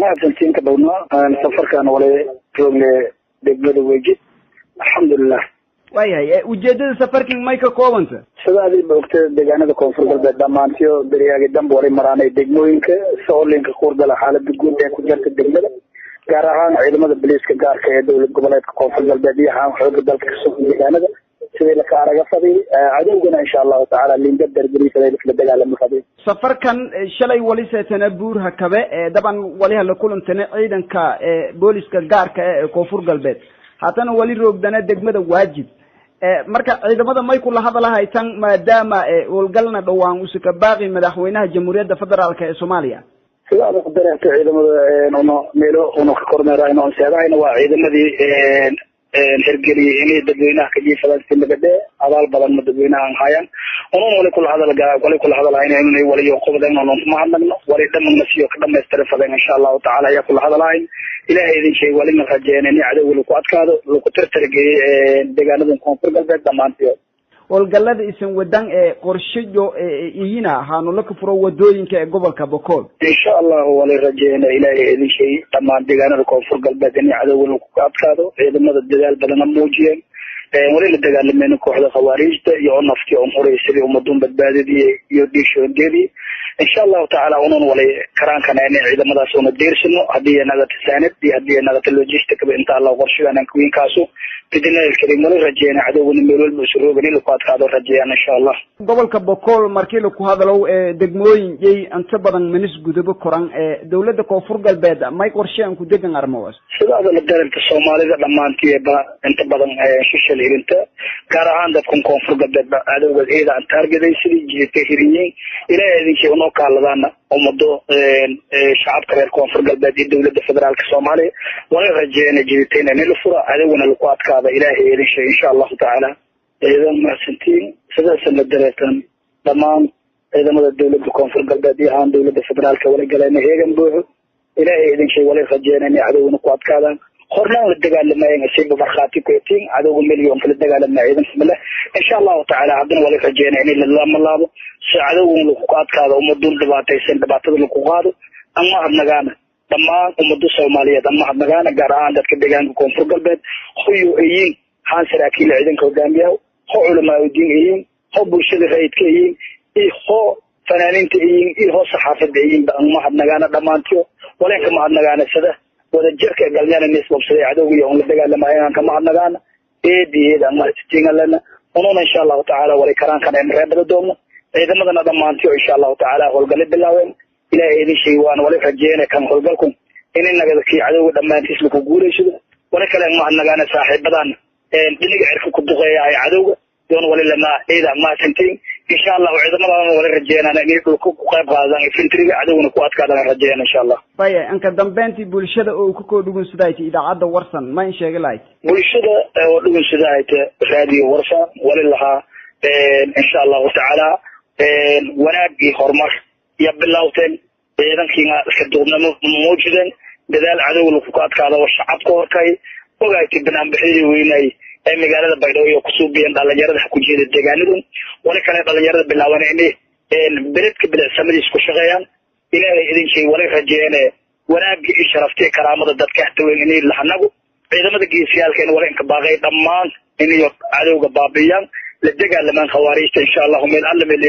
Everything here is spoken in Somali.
ما تنتين كدونا سفر كان ولا يوم دقمة ويجد الحمد لله وياي وجدت سفرك مايكا كوبنت سدادي بوقت deegaanada koonfur galbeed dhamaantiyo bariyaga dambe wari maraanay degmooyinka soolinka qoordala xaalada guud ee ku jirta degmada gaar ahaan ciidamada booliiska gaarka ee dawlad goboleedka koonfur galbeed iyo xooga dalka kasoo deegaanada sidii la kaaraga fadhi cadawgana insha Allah taala linda darbiisa la dagaalamo fadhi safarkan shalay wali seetana buur hakabe daban wali la kulantana ciidanka booliiska gaarka ee koonfur galbeed haatan wali roogdana degmada waajid marka ciidamada may ku la hadalahay tan maadaama walgalna dhawaan uu ka baaqi madaxweynaha jamhuuriyadda federaalka ee Soomaaliya sida aad qadareeyay ciidamada meelo oo ka kormeerayno seedayna waa ciidamadii hergeliyay inay dadweynaha ka jiifadaan si nabadda abaal badan dadweynaha hayaan oo wali kula hadalay inay wali qodobada ma hadlano wali dhammaan nasiyo ka dhameystir fadlan insha Allah taala ya kula hadalay ilaahay idin sheeg wali ma rajeynayni cadawga ku adkaado lagu tirtirgay deegaanada koonfur galbeed dhamaantii walgalada isan wadan qorshayo iyina haanu la kufro wadooyinka ee gobolka Boqol insha Allah wali rajeynaa ilaahay idin sheeg dhamaan deegaanada koonfur galbeed in cadawga ku adkaado ciidamada dadaal badan muujiyeen wali la dagaalameen kooxda khawaarijta iyo nafti oo horeysay ummadun badbaadiyay iyo diishoondeedii insha Allah taala unan wali karaankana in ciidamadaas oo deersino hadii anaga tasaanid hadii anaga logistic inta Allah qorsheeyaan kuwiin kaaso tidina karim wali rajeena cadawga meel walba soo la ku adkaado rajeeyaan insha Allah gobolka Boqol markii la ku hadalo degmooyin ay inta badan minis gudub koran dawladda koonfur galbeed may qorsheen ku degan armawas sida la dareemta Soomaalida dhamaantiiba inta badan shishal irinta gaar ahaan dadka koonfur galbeed cadawga eeda aan targeday sidii jeedka hiriyeen ilaahay idin sheego noo kaaladana ummado shacabka reer koonfur galbeed iyo dawladda federaalka Soomaaliya wala rajeena jeedteena in la furo cadawgana la ku adkaado ilaahay idin sheego insha Allah taala ciidan mahadsantiin sidaas la dareetan dhamaan ciidamada dawladda koonfur galbeed iyo aan dawladda federaalka wala galayna heegan buuxo ilaahay idin sheego wala rajeena in cadawgana ku adkaadaan horna la dagaalamay si barxaati ku tiin cadawga milyan kala dagaalamay ciidan bismillah insha Allah taala hadana wala rajeena in la laabo si cadawga ku adkaado ummadun dhibaatada la ku qaado ama hadnagaana dhamaan ummadu Soomaaliyeed ama hadnagaana gaar ahaan dadka deegaanka koonfur galbeed xuyo ayin haan saraakiil ciidanka hogaamiyaha culamaa diin oo bulshada raayidka iyo fanaaniinta iyo saxaafadda ama hadnagaana dhamaantiyo waleenka ma hadnagaana sida wada jirka galnyana nisbabsaday cadawga iyo la dagaalamaayaan kama hadnagaana eediyada ama istingalana oo insha Allah taala wali karaan kana in reebada doono ciidamadana dhamaantiyo insha Allah taala howlgal bilaaween ilaahay idin sheeg waan wali rajeena kan howlgalku in naga dadkii cadawga dhamaantiis lagu guuleysado wala kale ma hadnagaana saaxiibadan diniga cirka ku duqeeyahay cadawga doon wali lama eeda ma santiin insha Allah ciidamada wali rajeena inay ku qayb qaadaan infantryga cadawgana ku adkaadaan rajeena insha Allah baya anka dambeyntii bulshada oo ku koodhugun sidaayay idaacada warsan ma in sheegay lahayd bulshada oo dhugun sidaayay raadiyo warsan wali laha insha Allah taala wanaagi hormar ya bilawteen ciidankiina iska duubnamo muujidan dadaal cadawga ku adkaado shacabka horkay ogaatay banaanbixii weynay ee magaalada Baydhabo ku soo biyeen dhalinyarada ku jeeda deegaanada wala kale dhalinyarada bilaawanay in beledka bilaasmadiis ku shaqeeyaan ilaahay idin sheeg wala rajeena wanaagii iyo sharaftii karaamada dadka haween inay lahanagu ciidamada geesiyaalka in wala inka baaqay dhamaan inay cadawga baabiyaan la dagaalamaan khawaarijta insha Allah meel alla meel